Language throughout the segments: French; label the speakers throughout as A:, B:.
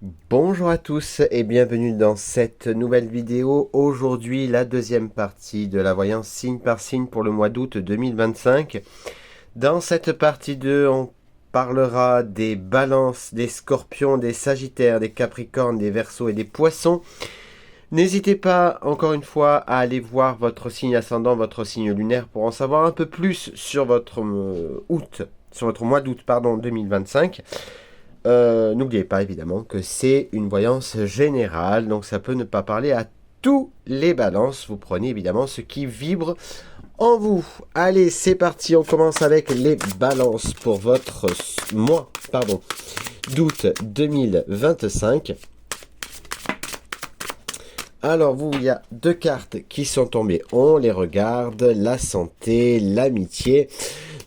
A: Bonjour à tous et bienvenue dans cette nouvelle vidéo. Aujourd'hui, la deuxième partie de la voyance signe par signe pour le mois d'août 2025. Dans cette partie 2, on parlera des balances, des scorpions, des sagittaires, des capricornes, des verseaux et des poissons. N'hésitez pas, encore une fois, à aller voir votre signe ascendant, votre signe lunaire pour en savoir un peu plus sur votre mois d'août, 2025. N'oubliez pas évidemment que c'est une voyance générale, donc ça peut ne pas parler à tous les balances. Vous prenez évidemment ce qui vibre en vous. Allez, c'est parti, on commence avec les balances pour votre mois d'août 2025. Alors vous, il y a deux cartes qui sont tombées, on les regarde, la santé, l'amitié.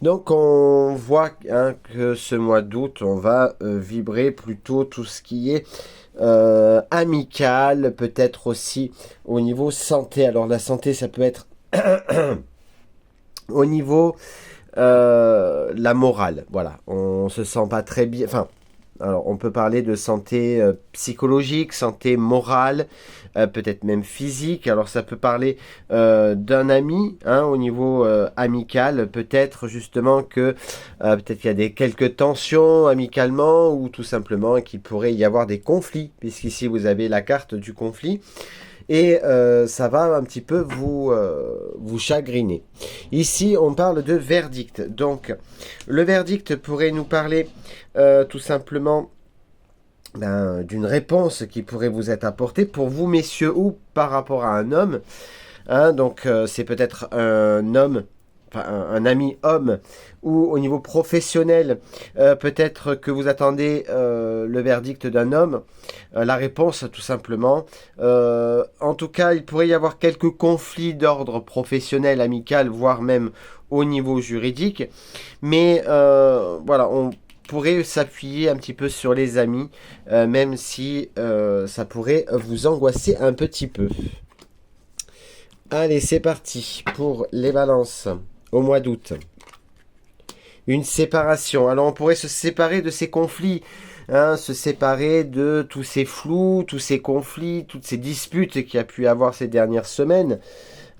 A: Donc on voit que ce mois d'août, on va vibrer plutôt tout ce qui est amical, peut-être aussi au niveau santé. Alors la santé, ça peut être au niveau la morale. Voilà, on se sent pas très bien. Enfin, alors on peut parler de santé psychologique, santé morale, peut-être même physique. Alors ça peut parler d'un ami au niveau amical. Peut-être justement que peut-être qu'il y a quelques tensions amicalement ou tout simplement qu'il pourrait y avoir des conflits, puisqu'ici vous avez la carte du conflit. Et ça va un petit peu vous chagriner. Ici, on parle de verdict. Donc, le verdict pourrait nous parler tout simplement d'une réponse qui pourrait vous être apportée pour vous, messieurs, ou par rapport à un homme. Donc, c'est peut-être un homme, enfin un ami homme, ou au niveau professionnel, peut-être que vous attendez le verdict d'un homme, la réponse tout simplement. En tout cas, il pourrait y avoir quelques conflits d'ordre professionnel, amical, voire même au niveau juridique. Mais voilà, on pourrait s'appuyer un petit peu sur les amis, même si ça pourrait vous angoisser un petit peu. Allez, c'est parti pour les balances au mois d'août. Une séparation. Alors on pourrait se séparer de ces conflits, se séparer de tous ces flous, tous ces conflits, toutes ces disputes qu'il y a pu avoir ces dernières semaines.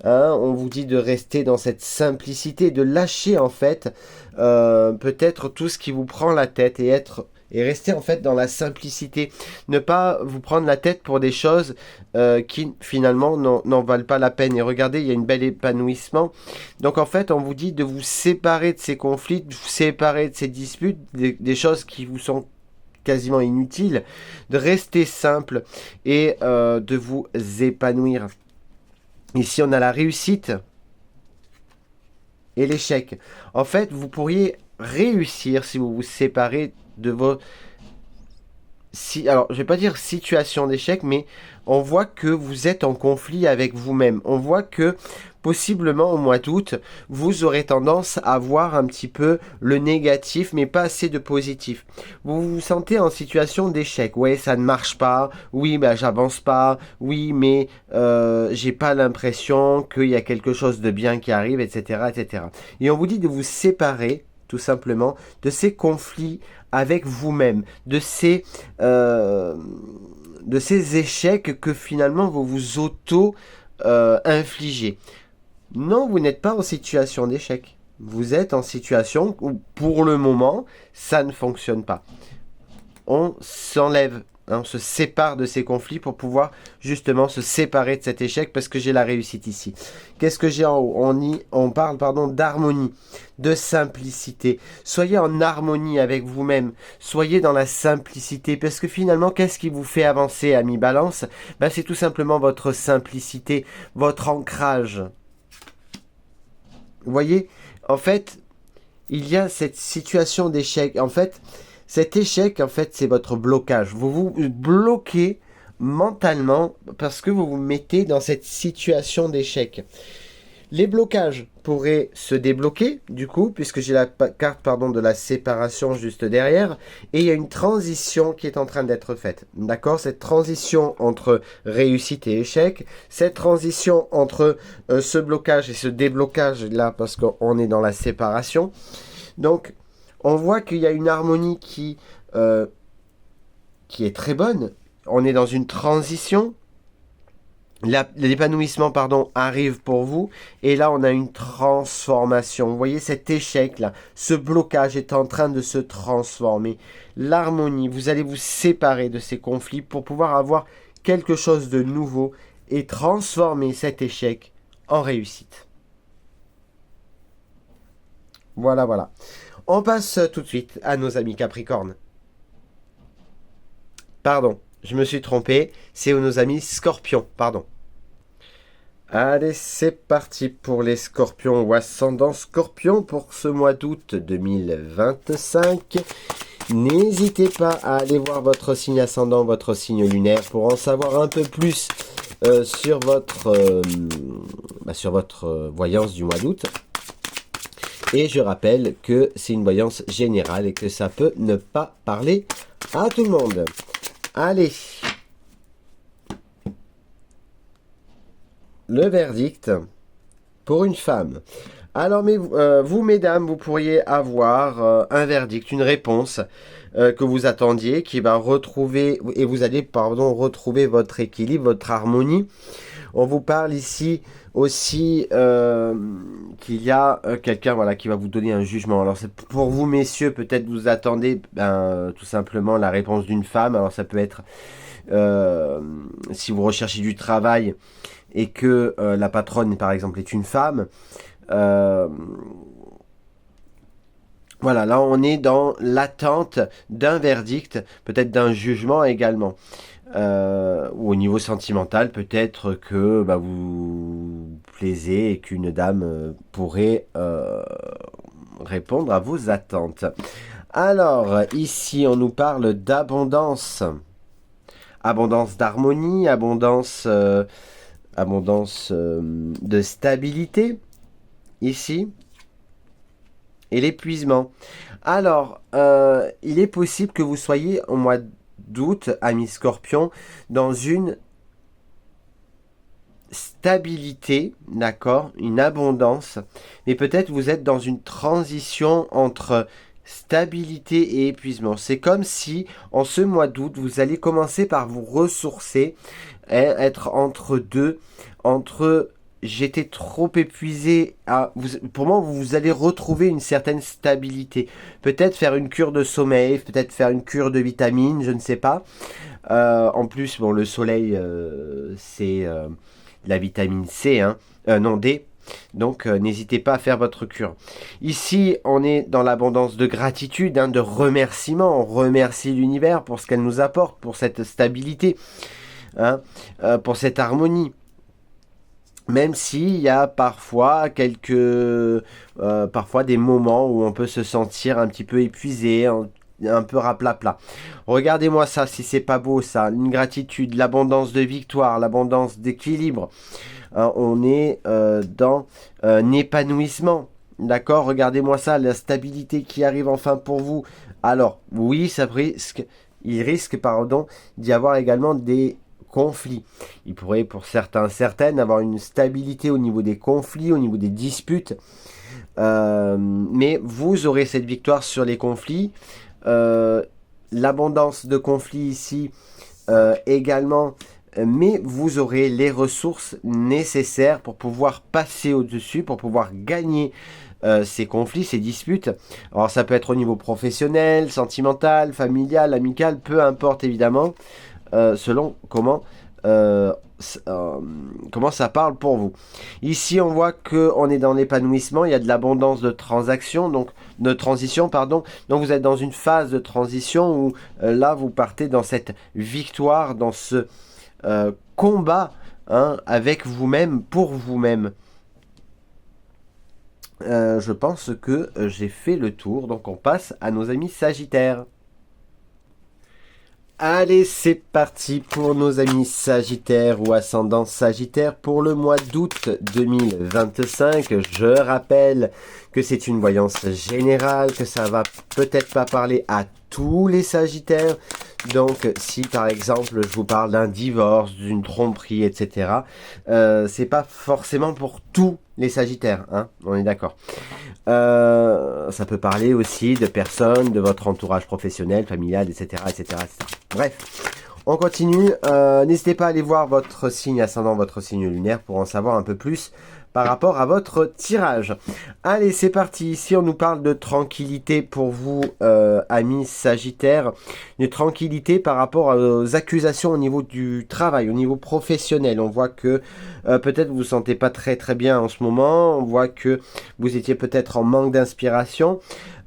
A: On vous dit de rester dans cette simplicité, de lâcher en fait peut-être tout ce qui vous prend la tête et rester en fait dans la simplicité. Ne pas vous prendre la tête pour des choses qui finalement n'en valent pas la peine. Et regardez, il y a une belle épanouissement. Donc en fait, on vous dit de vous séparer de ces conflits, de vous séparer de ces disputes, des choses qui vous sont quasiment inutiles, de rester simple et de vous épanouir. Ici, on a la réussite et l'échec. En fait, vous pourriez réussir si vous vous séparez de vos... alors, je vais pas dire situation d'échec, mais on voit que vous êtes en conflit avec vous-même. On voit que possiblement au mois d'août, vous aurez tendance à voir un petit peu le négatif, mais pas assez de positif. Vous vous sentez en situation d'échec. Ouais, ça ne marche pas. Oui, bah j'avance pas. Oui, mais j'ai pas l'impression qu'il y a quelque chose de bien qui arrive, etc., etc. Et on vous dit de vous séparer tout simplement de ces conflits avec vous-même, de ces échecs que finalement vous vous auto-infligez. Non, vous n'êtes pas en situation d'échec. Vous êtes en situation où, pour le moment, ça ne fonctionne pas. On s'enlève, on se sépare de ces conflits pour pouvoir justement se séparer de cet échec parce que j'ai la réussite ici. Qu'est-ce que j'ai en haut ? On parle d'harmonie, de simplicité. Soyez en harmonie avec vous-même. Soyez dans la simplicité parce que finalement, qu'est-ce qui vous fait avancer, ami Balance ? C'est tout simplement votre simplicité, votre ancrage. Vous voyez, en fait, il y a cette situation d'échec. En fait, cet échec, en fait, c'est votre blocage. Vous vous bloquez mentalement parce que vous vous mettez dans cette situation d'échec. Les blocages pourraient se débloquer, du coup, puisque j'ai la carte de la séparation juste derrière, et il y a une transition qui est en train d'être faite. D'accord ? Cette transition entre réussite et échec, cette transition entre ce blocage et ce déblocage, là, parce qu'on est dans la séparation. Donc, on voit qu'il y a une harmonie qui qui est très bonne. On est dans une transition. L'épanouissement, pardon, arrive pour vous. Et là, on a une transformation. Vous voyez cet échec-là, ce blocage est en train de se transformer. L'harmonie, vous allez vous séparer de ces conflits pour pouvoir avoir quelque chose de nouveau et transformer cet échec en réussite. Voilà, voilà. On passe tout de suite à nos amis Capricorne. Pardon, je me suis trompé. C'est nos amis Scorpions, pardon. Allez, c'est parti pour les Scorpions ou ascendant Scorpion pour ce mois d'août 2025. N'hésitez pas à aller voir votre signe ascendant, votre signe lunaire pour en savoir un peu plus sur votre voyance du mois d'août. Et je rappelle que c'est une voyance générale et que ça peut ne pas parler à tout le monde. Allez. Le verdict pour une femme. Alors, vous, mesdames, vous pourriez avoir un verdict, une réponse que vous attendiez, qui va retrouver, et vous allez, retrouver votre équilibre, votre harmonie. On vous parle ici aussi qu'il y a quelqu'un qui va vous donner un jugement. Alors, pour vous, messieurs, peut-être vous attendez tout simplement la réponse d'une femme. Alors, ça peut être, si vous recherchez du travail, et que la patronne, par exemple, est une femme, voilà, là on est dans l'attente d'un verdict, peut-être d'un jugement également. Ou au niveau sentimental, peut-être que vous plaisez et qu'une dame pourrait répondre à vos attentes. Alors, ici on nous parle d'abondance. Abondance d'harmonie, abondance de stabilité, ici, et l'épuisement. Alors, il est possible que vous soyez au mois d'août, amis Scorpion, dans une stabilité, d'accord, une abondance, mais peut-être vous êtes dans une transition entre stabilité et épuisement. C'est comme si, en ce mois d'août, vous allez commencer par vous ressourcer, être entre deux, entre j'étais trop épuisé, pour moi vous allez retrouver une certaine stabilité. Peut-être faire une cure de sommeil, peut-être faire une cure de vitamines, je ne sais pas. En plus, le soleil, c'est la vitamine C, non D. Donc, n'hésitez pas à faire votre cure. Ici, on est dans l'abondance de gratitude, de remerciement. On remercie l'univers pour ce qu'elle nous apporte, pour cette stabilité, pour cette harmonie. Même s'il y a parfois parfois des moments où on peut se sentir un petit peu épuisé, un peu raplapla. Regardez-moi ça, si c'est pas beau ça, une gratitude, l'abondance de victoire, l'abondance d'équilibre. On est dans un épanouissement, d'accord? Regardez-moi ça, la stabilité qui arrive enfin pour vous. Alors, oui, il risque d'y avoir également des conflits. Il pourrait pour certaines avoir une stabilité au niveau des conflits, au niveau des disputes. Mais vous aurez cette victoire sur les conflits. L'abondance de conflits ici également, mais vous aurez les ressources nécessaires pour pouvoir passer au-dessus, pour pouvoir gagner ces conflits, ces disputes. Alors ça peut être au niveau professionnel, sentimental, familial, amical, peu importe évidemment, selon comment ça parle pour vous. Ici on voit qu'on est dans l'épanouissement, il y a de l'abondance de transition, donc vous êtes dans une phase de transition où là vous partez dans cette victoire, dans ce combat avec vous-même, pour vous-même. Je pense que j'ai fait le tour, donc on passe à nos amis Sagittaires. Allez, c'est parti pour nos amis Sagittaires ou ascendant Sagittaire pour le mois d'août 2025. Je rappelle que c'est une voyance générale, que ça va peut-être pas parler à tous les Sagittaires. Donc, si par exemple, je vous parle d'un divorce, d'une tromperie, etc., c'est pas forcément pour tous les Sagittaires, hein, on est d'accord. Ça peut parler aussi de personnes de votre entourage professionnel, familial, etc., etc., etc. Bref, on continue. N'hésitez pas à aller voir votre signe ascendant, votre signe lunaire pour en savoir un peu plus par rapport à votre tirage. Allez, c'est parti. Ici, on nous parle de tranquillité pour vous, amis Sagittaires. Une tranquillité par rapport aux accusations au niveau du travail, au niveau professionnel. On voit que peut-être vous vous sentez pas très très bien en ce moment. On voit que vous étiez peut-être en manque d'inspiration.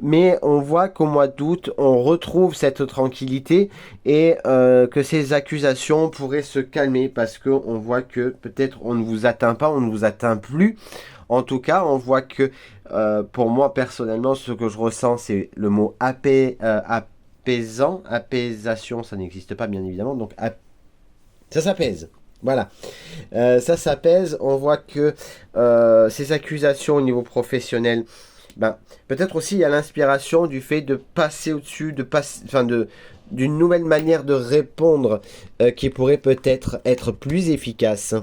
A: Mais on voit qu'au mois d'août, on retrouve cette tranquillité et que ces accusations pourraient se calmer parce qu'on voit que peut-être on ne vous atteint pas, on ne vous atteint plus. En tout cas, on voit que pour moi personnellement, ce que je ressens, c'est le mot apaisant. Apaisation, ça n'existe pas bien évidemment. Donc ça s'apaise. Voilà, ça s'apaise. On voit que ces accusations au niveau professionnel, ben, peut-être aussi il y a l'inspiration du fait de passer au-dessus, d'une nouvelle manière de répondre qui pourrait peut-être être plus efficace.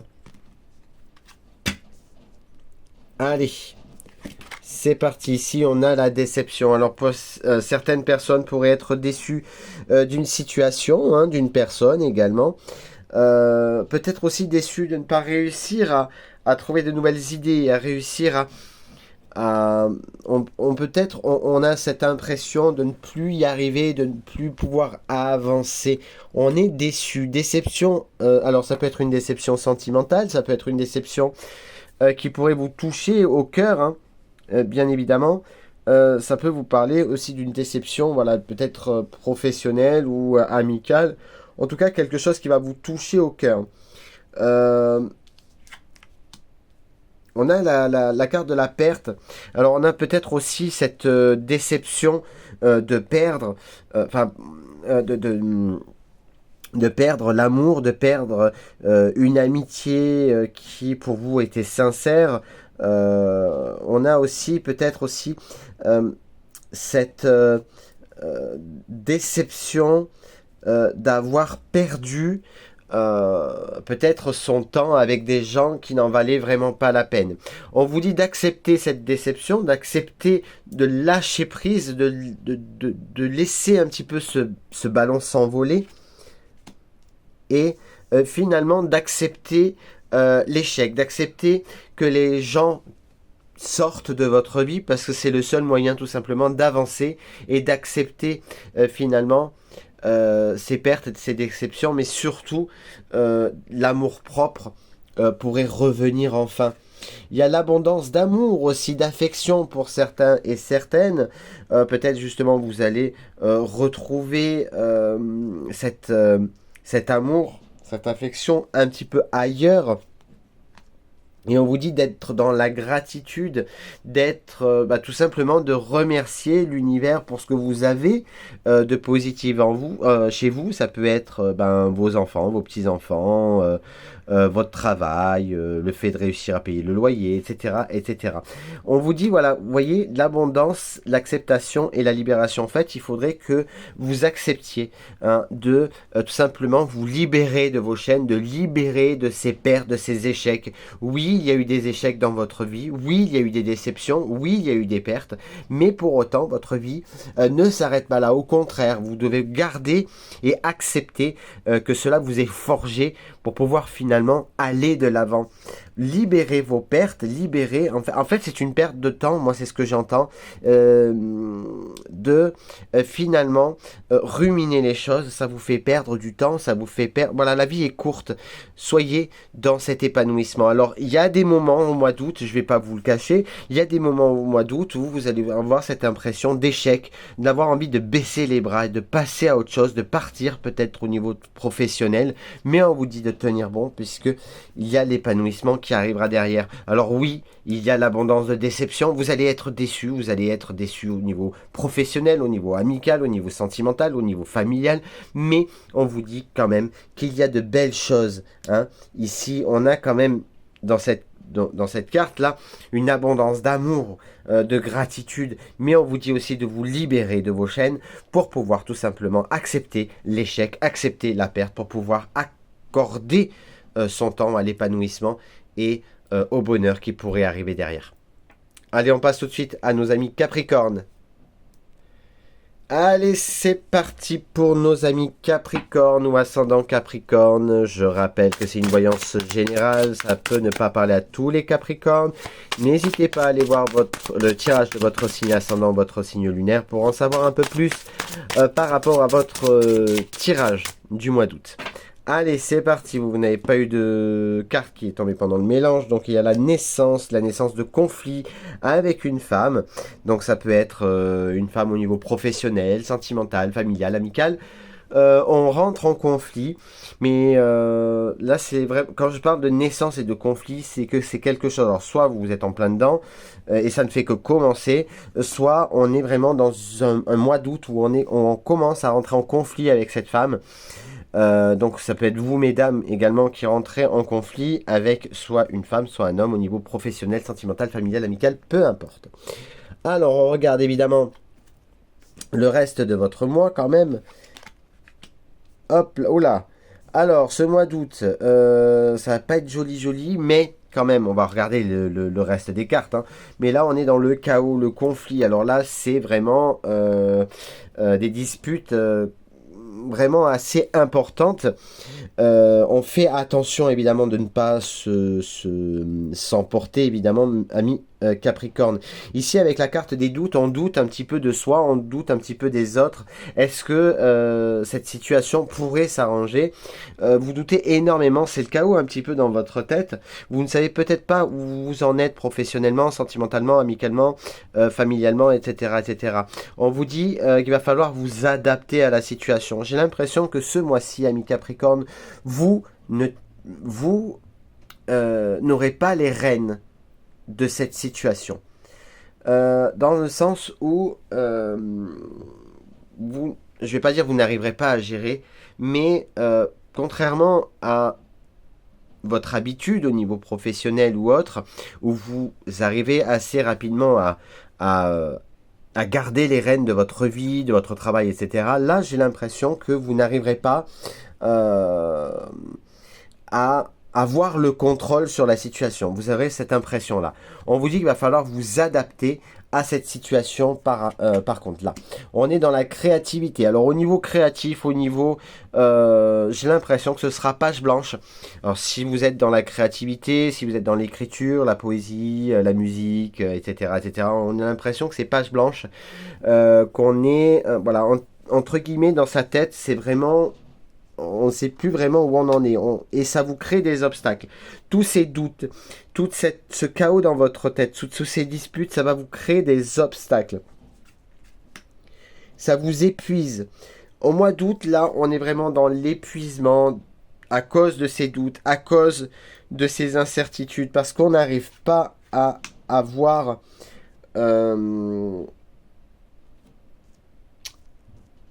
A: Allez, c'est parti. Ici, on a la déception. Alors, certaines personnes pourraient être déçues d'une situation, hein, d'une personne également. Peut-être aussi déçues de ne pas réussir à trouver de nouvelles idées, à réussir à on a cette impression de ne plus y arriver, de ne plus pouvoir avancer. On est déçu. Déception, alors ça peut être une déception sentimentale, ça peut être une déception qui pourrait vous toucher au cœur, hein, bien évidemment. Ça peut vous parler aussi d'une déception, voilà, peut-être professionnelle ou amicale. En tout cas, quelque chose qui va vous toucher au cœur. On a la carte de la perte. Alors on a peut-être aussi cette déception de perdre, de perdre l'amour, de perdre une amitié qui pour vous était sincère. On a aussi peut-être aussi cette déception d'avoir perdu peut-être son temps avec des gens qui n'en valaient vraiment pas la peine. On vous dit d'accepter cette déception, d'accepter de lâcher prise, de laisser un petit peu ce ballon s'envoler et finalement d'accepter l'échec, d'accepter que les gens sortent de votre vie parce que c'est le seul moyen tout simplement d'avancer et d'accepter finalement ces pertes, ces déceptions, mais surtout l'amour-propre pourrait revenir enfin. Il y a l'abondance d'amour aussi, d'affection pour certains et certaines. Peut-être justement vous allez retrouver cet amour, cette affection un petit peu ailleurs. Et on vous dit d'être dans la gratitude, d'être tout simplement de remercier l'univers pour ce que vous avez de positif en vous, chez vous. Ça peut être vos enfants, vos petits-enfants, votre travail, le fait de réussir à payer le loyer, etc., etc. On vous dit, voilà, vous voyez, l'abondance, l'acceptation et la libération. En fait, il faudrait que vous acceptiez de tout simplement vous libérer de vos chaînes, de libérer de ces pertes, de ces échecs. Oui, il y a eu des échecs dans votre vie. Oui, il y a eu des déceptions. Oui, il y a eu des pertes. Mais pour autant, votre vie ne s'arrête pas là. Au contraire, vous devez garder et accepter que cela vous est forgé pour pouvoir finalement aller de l'avant. Libérez vos pertes, libérez. En fait c'est une perte de temps, moi c'est ce que j'entends, finalement ruminer les choses, ça vous fait perdre du temps, ça vous fait perdre. Voilà, la vie est courte, soyez dans cet épanouissement. Alors il y a des moments au mois d'août, je ne vais pas vous le cacher, il y a des moments au mois d'août où vous allez avoir cette impression d'échec, d'avoir envie de baisser les bras et de passer à autre chose, de partir peut-être au niveau professionnel, mais on vous dit de tenir bon puisque il y a l'épanouissement qui arrivera derrière. Alors oui, il y a l'abondance de déception, vous allez être déçu au niveau professionnel, au niveau amical, au niveau sentimental, au niveau familial, mais on vous dit quand même qu'il y a de belles choses, hein. Ici, on a quand même dans dans cette carte-là une abondance d'amour, de gratitude, mais on vous dit aussi de vous libérer de vos chaînes pour pouvoir tout simplement accepter l'échec, accepter la perte, pour pouvoir accorder son temps à l'épanouissement et au bonheur qui pourrait arriver derrière. Allez, on passe tout de suite à nos amis Capricorne. Allez, c'est parti pour nos amis Capricorne ou ascendant Capricorne. Je rappelle que c'est une voyance générale, ça peut ne pas parler à tous les Capricornes. N'hésitez pas à aller voir le tirage de votre signe ascendant, votre signe lunaire, pour en savoir un peu plus par rapport à votre tirage du mois d'août. Allez, c'est parti. Vous n'avez pas eu de carte qui est tombée pendant le mélange. Donc, il y a la naissance de conflits avec une femme. Donc, ça peut être une femme au niveau professionnel, sentimental, familial, amical. On rentre en conflit. Mais là, c'est vrai. Quand je parle de naissance et de conflit, c'est que c'est quelque chose. Alors, soit vous êtes en plein dedans et ça ne fait que commencer. Soit on est vraiment dans un mois d'août où on commence à rentrer en conflit avec cette femme. Donc ça peut être vous mesdames également qui rentrez en conflit avec soit une femme, soit un homme au niveau professionnel, sentimental, familial, amical, peu importe. Alors on regarde évidemment le reste de votre mois quand même. Hop, oh là. Alors ce mois d'août, ça va pas être joli, mais quand même, on va regarder le reste des cartes. Hein. Mais là, on est dans le chaos, le conflit. Alors là, c'est vraiment des disputes vraiment assez importante. On fait attention évidemment de ne pas s'emporter évidemment, amis Capricorne. Ici avec la carte des doutes, on doute un petit peu de soi, on doute un petit peu des autres. Est-ce que cette situation pourrait s'arranger? Vous doutez énormément, c'est le chaos un petit peu dans votre tête. Vous ne savez peut-être pas où vous en êtes professionnellement, sentimentalement, amicalement, familialement, etc., etc. On vous dit qu'il va falloir vous adapter à la situation. J'ai l'impression que ce mois-ci, amis Capricorne, vous n'aurez pas les rênes de cette situation. Dans le sens où je ne vais pas dire vous n'arriverez pas à gérer, mais contrairement à votre habitude au niveau professionnel ou autre, où vous arrivez assez rapidement à garder les rênes de votre vie, de votre travail, etc. Là, j'ai l'impression que vous n'arriverez pas à avoir le contrôle sur la situation. Vous avez cette impression-là. On vous dit qu'il va falloir vous adapter à cette situation par contre là. On est dans la créativité. Alors au niveau créatif, au niveau... j'ai l'impression que ce sera page blanche. Alors si vous êtes dans la créativité, si vous êtes dans l'écriture, la poésie, la musique, etc., etc., on a l'impression que c'est page blanche. Qu'on est... voilà, entre guillemets, dans sa tête, c'est vraiment... On ne sait plus vraiment où on en est. Et ça vous crée des obstacles. Tous ces doutes, ce chaos dans votre tête, toutes ces disputes, ça va vous créer des obstacles. Ça vous épuise. Au mois d'août, là, on est vraiment dans l'épuisement à cause de ces doutes, à cause de ces incertitudes, parce qu'on n'arrive pas à avoir...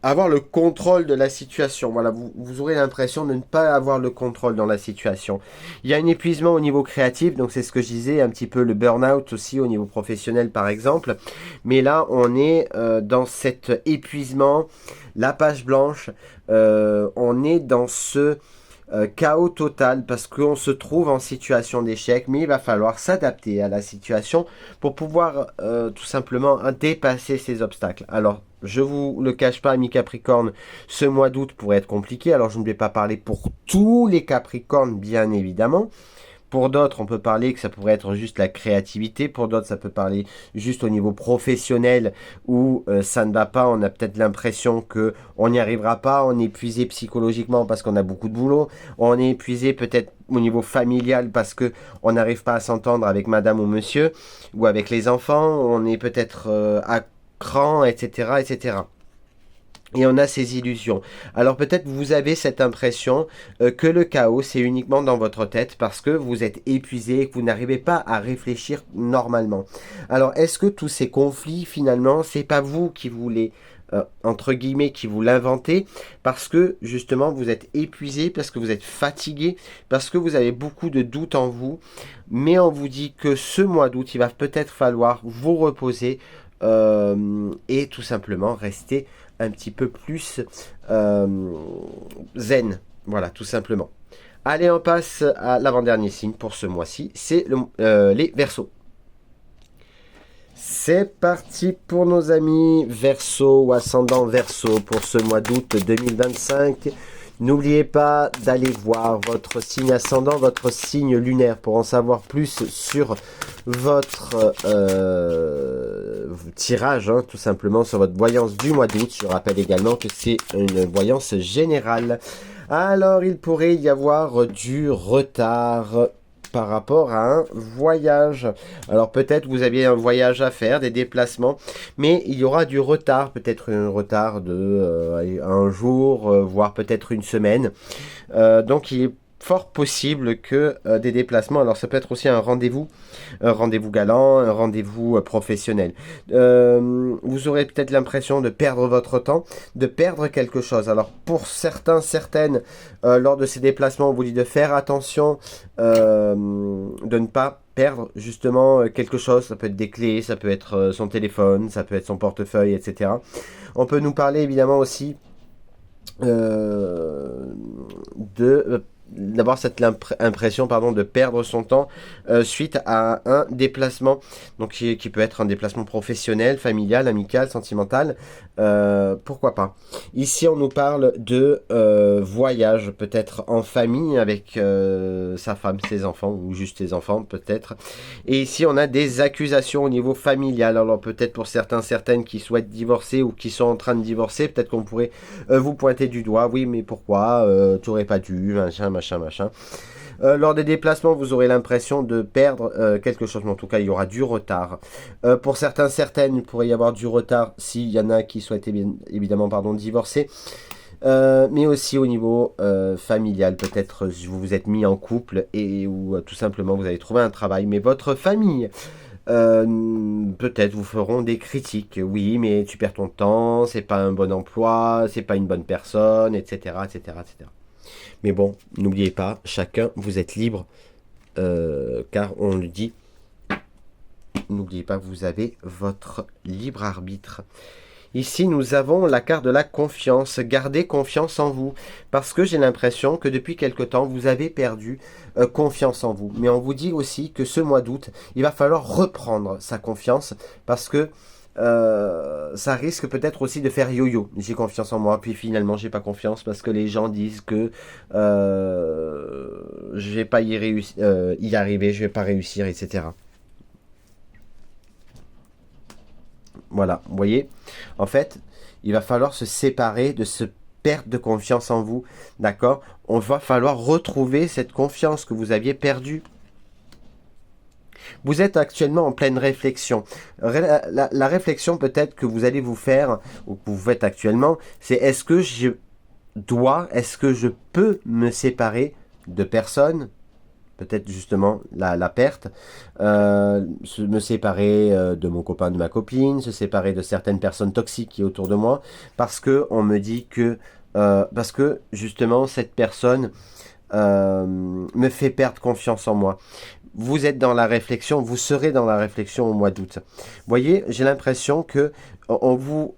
A: avoir le contrôle de la situation. Voilà, vous aurez l'impression de ne pas avoir le contrôle dans la situation. Il y a un épuisement au niveau créatif, donc c'est ce que je disais, un petit peu le burn-out aussi au niveau professionnel par exemple. Mais là, on est dans cet épuisement, la page blanche, on est dans ce... chaos total parce qu'on se trouve en situation d'échec, mais il va falloir s'adapter à la situation pour pouvoir tout simplement dépasser ces obstacles. Alors, je vous le cache pas, amis Capricorne, ce mois d'août pourrait être compliqué. Alors, je ne vais pas parler pour tous les Capricornes, bien évidemment. Pour d'autres, on peut parler que ça pourrait être juste la créativité. Pour d'autres, ça peut parler juste au niveau professionnel où ça ne va pas. On a peut-être l'impression qu'on n'y arrivera pas. On est épuisé psychologiquement parce qu'on a beaucoup de boulot. On est épuisé peut-être au niveau familial parce qu'on n'arrive pas à s'entendre avec madame ou monsieur ou avec les enfants. On est peut-être à cran, etc., etc. Et on a ces illusions. Alors peut-être vous avez cette impression que le chaos c'est uniquement dans votre tête parce que vous êtes épuisé et que vous n'arrivez pas à réfléchir normalement. Alors est-ce que tous ces conflits finalement c'est pas vous qui voulez entre guillemets, qui vous l'inventez, parce que justement vous êtes épuisé, parce que vous êtes fatigué, parce que vous avez beaucoup de doutes en vous, mais on vous dit que ce mois d'août, il va peut-être falloir vous reposer et tout simplement rester un petit peu plus zen, voilà, tout simplement. Allez, on passe à l'avant-dernier signe pour ce mois-ci, c'est les Verseaux. C'est parti pour nos amis Verseau ou ascendant Verseau pour ce mois d'août 2025. N'oubliez pas d'aller voir votre signe ascendant, votre signe lunaire pour en savoir plus sur votre tirage, tout simplement sur votre voyance du mois d'août. Je rappelle également que c'est une voyance générale. Alors, il pourrait y avoir du retard par rapport à un voyage. Alors peut-être vous aviez un voyage à faire, des déplacements, mais il y aura du retard, peut-être un retard de un jour, voire peut-être une semaine. Donc il est fort possible que des déplacements, alors ça peut être aussi un rendez-vous galant, un rendez-vous professionnel. Vous aurez peut-être l'impression de perdre votre temps, de perdre quelque chose. Alors pour certains, certaines, lors de ces déplacements, on vous dit de faire attention, de ne pas perdre justement quelque chose. Ça peut être des clés, ça peut être son téléphone, ça peut être son portefeuille, etc. On peut nous parler évidemment aussi d'avoir cette impression de perdre son temps suite à un déplacement, donc qui peut être un déplacement professionnel, familial, amical, sentimental, pourquoi pas. Ici on nous parle de voyage, peut-être en famille avec sa femme, ses enfants, ou juste ses enfants peut-être. Et ici on a des accusations au niveau familial, alors peut-être pour certains, certaines qui souhaitent divorcer ou qui sont en train de divorcer, peut-être qu'on pourrait vous pointer du doigt, oui mais pourquoi, tu aurais pas dû, machin. Lors des déplacements, vous aurez l'impression de perdre quelque chose, mais en tout cas, il y aura du retard. Pour certains, certaines, il pourrait y avoir du retard s'il y en a qui souhaitent évidemment divorcer. Mais aussi au niveau familial, peut-être vous vous êtes mis en couple ou tout simplement vous avez trouvé un travail, mais votre famille peut-être vous feront des critiques. Oui, mais tu perds ton temps, c'est pas un bon emploi, c'est pas une bonne personne, etc., etc., etc. Mais bon, n'oubliez pas, chacun, vous êtes libre, car on le dit, n'oubliez pas que vous avez votre libre arbitre. Ici, nous avons la carte de la confiance. Gardez confiance en vous, parce que j'ai l'impression que depuis quelque temps, vous avez perdu confiance en vous. Mais on vous dit aussi que ce mois d'août, il va falloir reprendre sa confiance, parce que ça risque peut-être aussi de faire yo-yo. J'ai confiance en moi, puis finalement j'ai pas confiance parce que les gens disent que je vais pas y arriver, je vais pas réussir, etc. Voilà, vous voyez, en fait, il va falloir se séparer de ce perte de confiance en vous, d'accord? On va falloir retrouver cette confiance que vous aviez perdue. Vous êtes actuellement en pleine réflexion. La réflexion peut-être que vous allez vous faire, ou que vous faites actuellement, c'est est-ce que je peux me séparer de personnes, peut-être justement la perte, me séparer de mon copain, de ma copine, se séparer de certaines personnes toxiques qui sont autour de moi, parce que on me dit que, parce que justement cette personne me fait perdre confiance en moi. Vous êtes dans la réflexion, vous serez dans la réflexion au mois d'août. Vous voyez, j'ai l'impression que vous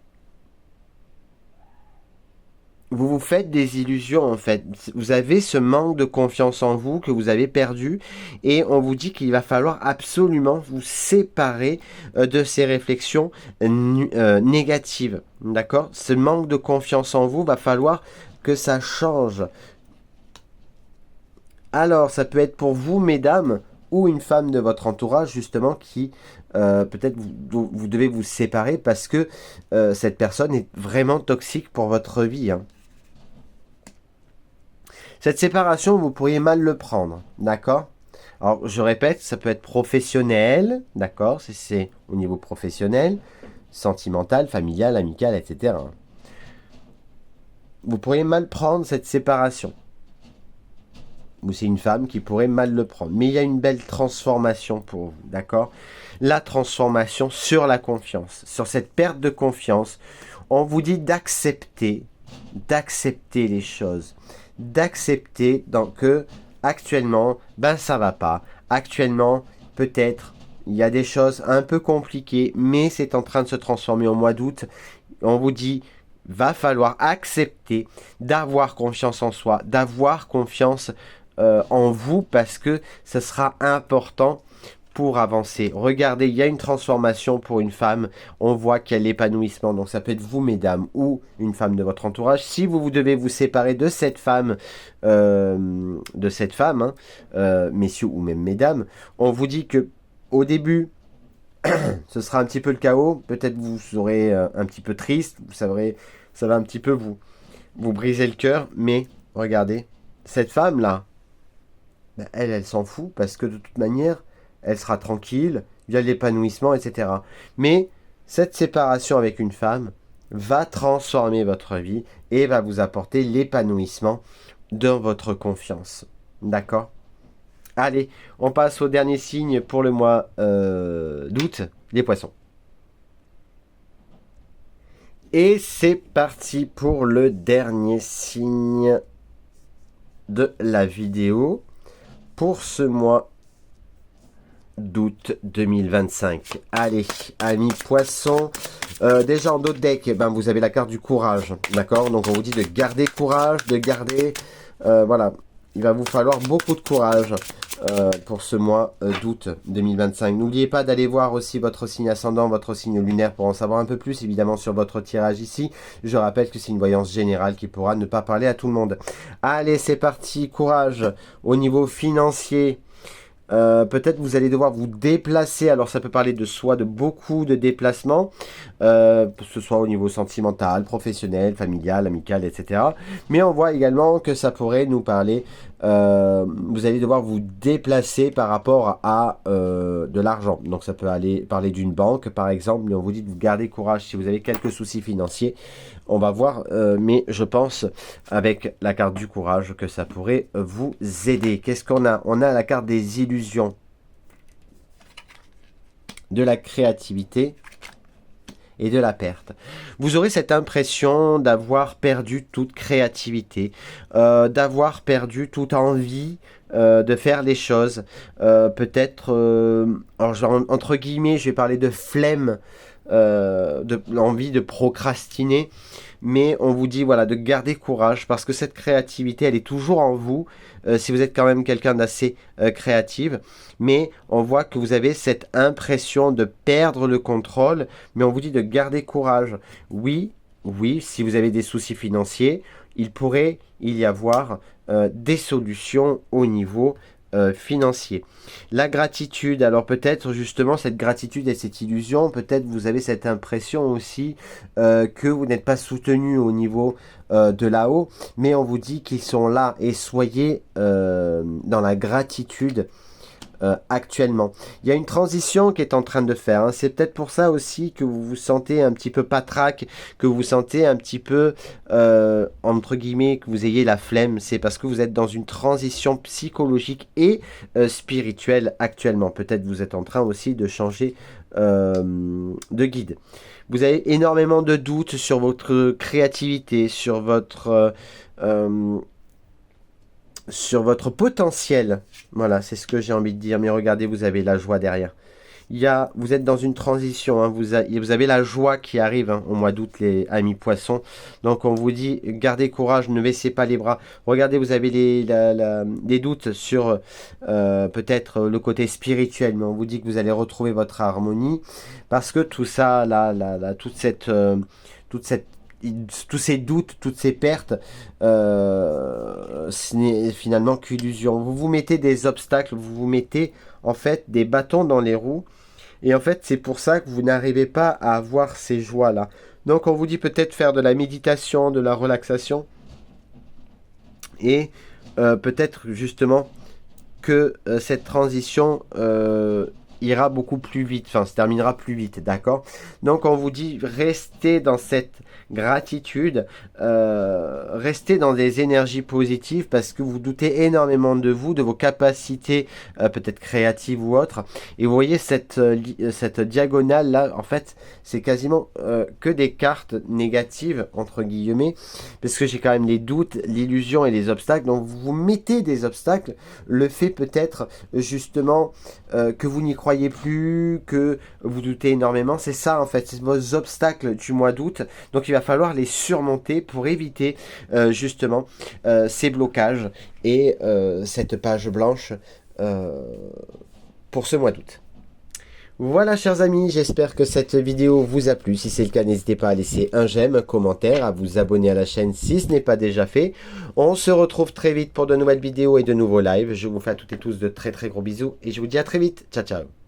A: vous faites des illusions en fait. Vous avez ce manque de confiance en vous que vous avez perdu et on vous dit qu'il va falloir absolument vous séparer de ces réflexions négatives. D'accord? Ce manque de confiance en vous, va falloir que ça change. Alors, ça peut être pour vous, mesdames, ou une femme de votre entourage, justement, qui peut-être vous devez vous séparer parce que cette personne est vraiment toxique pour votre vie. Hein. Cette séparation, vous pourriez mal le prendre, d'accord? Alors, je répète, ça peut être professionnel, d'accord? C'est au niveau professionnel, sentimental, familial, amical, etc. Vous pourriez mal prendre cette séparation. Ou c'est une femme qui pourrait mal le prendre. Mais il y a une belle transformation pour vous, d'accord? La transformation sur la confiance, sur cette perte de confiance. On vous dit d'accepter les choses, d'accepter que actuellement, ben ça va pas. Actuellement, peut-être, il y a des choses un peu compliquées, mais c'est en train de se transformer au mois d'août. On vous dit, va falloir accepter d'avoir confiance en soi, d'avoir confiance en vous, parce que ce sera important pour avancer. Regardez, il y a une transformation pour une femme. On voit qu'il y a l'épanouissement. Donc ça peut être vous, mesdames, ou une femme de votre entourage. Si vous devez vous séparer de cette femme, messieurs ou même mesdames, on vous dit que au début, ce sera un petit peu le chaos. Peut-être vous serez un petit peu triste. Vous saurez, ça va un petit peu vous briser le cœur. Mais regardez, cette femme-là, ben, elle s'en fout parce que de toute manière, elle sera tranquille, il y a l'épanouissement, etc. Mais cette séparation avec une femme va transformer votre vie et va vous apporter l'épanouissement dans votre confiance. D'accord? Allez, on passe au dernier signe pour le mois d'août, les poissons. Et c'est parti pour le dernier signe de la vidéo pour ce mois d'août 2025. Allez, amis poissons, déjà en d'autres decks, ben, vous avez la carte du courage, d'accord? Donc on vous dit de garder courage, de garder, voilà, il va vous falloir beaucoup de courage pour ce mois d'août 2025. N'oubliez pas d'aller voir aussi votre signe ascendant, votre signe lunaire pour en savoir un peu plus, évidemment, sur votre tirage ici. Je rappelle que c'est une voyance générale qui pourra ne pas parler à tout le monde. Allez, c'est parti, courage au niveau financier. Peut-être vous allez devoir vous déplacer, alors ça peut parler de soi, de beaucoup de déplacements, que ce soit au niveau sentimental, professionnel, familial, amical, etc. Mais on voit également que ça pourrait nous parler, vous allez devoir vous déplacer par rapport à de l'argent. Donc ça peut aller parler d'une banque par exemple, mais on vous dit de vous garder courage si vous avez quelques soucis financiers. On va voir, mais je pense avec la carte du courage que ça pourrait vous aider. Qu'est-ce qu'on a? On a la carte des illusions, de la créativité et de la perte. Vous aurez cette impression d'avoir perdu toute créativité, d'avoir perdu toute envie de faire les choses. Peut-être, alors entre guillemets, je vais parler de flemme, de l'envie de procrastiner, mais on vous dit voilà de garder courage parce que cette créativité elle est toujours en vous si vous êtes quand même quelqu'un d'assez créative, mais on voit que vous avez cette impression de perdre le contrôle, mais on vous dit de garder courage. Oui, si vous avez des soucis financiers, il pourrait y avoir des solutions au niveau financier. La gratitude, alors peut-être justement cette gratitude et cette illusion, peut-être vous avez cette impression aussi que vous n'êtes pas soutenu au niveau de là-haut, mais on vous dit qu'ils sont là et soyez dans la gratitude actuellement. Il y a une transition qui est en train de faire, hein. C'est peut-être pour ça aussi que vous vous sentez un petit peu patraque, que vous vous sentez un petit peu, entre guillemets, que vous ayez la flemme. C'est parce que vous êtes dans une transition psychologique et spirituelle actuellement. Peut-être vous êtes en train aussi de changer de guide. Vous avez énormément de doutes sur votre créativité, sur votre potentiel. Voilà, c'est ce que j'ai envie de dire. Mais regardez, vous avez la joie derrière. Vous êtes dans une transition. Hein, vous avez la joie qui arrive hein, au mois d'août, les amis poissons. Donc on vous dit, gardez courage, ne baissez pas les bras. Regardez, vous avez des doutes sur peut-être le côté spirituel. Mais on vous dit que vous allez retrouver votre harmonie. Parce que tout ça, tous ces doutes, toutes ces pertes, ce n'est finalement qu'illusion. Vous vous mettez des obstacles, vous vous mettez en fait des bâtons dans les roues. Et en fait, c'est pour ça que vous n'arrivez pas à avoir ces joies-là. Donc on vous dit peut-être faire de la méditation, de la relaxation. Et peut-être justement que cette transition ira beaucoup plus vite, enfin se terminera plus vite, d'accord? Donc on vous dit restez dans cette gratitude, restez dans des énergies positives parce que vous doutez énormément de vous, de vos capacités peut-être créatives ou autres. Et vous voyez cette diagonale là, en fait c'est quasiment que des cartes négatives entre guillemets, parce que j'ai quand même les doutes, l'illusion et les obstacles. Donc vous mettez des obstacles, le fait peut-être justement que vous n'y croyez plus, que vous doutez énormément, c'est ça en fait, c'est vos obstacles du mois d'août. Donc il va falloir les surmonter pour éviter justement ces blocages et cette page blanche pour ce mois d'août. Voilà chers amis, j'espère que cette vidéo vous a plu. Si c'est le cas, n'hésitez pas à laisser un j'aime, un commentaire, à vous abonner à la chaîne si ce n'est pas déjà fait. On se retrouve très vite pour de nouvelles vidéos et de nouveaux lives. Je vous fais à toutes et tous de très très gros bisous et je vous dis à très vite. Ciao ciao.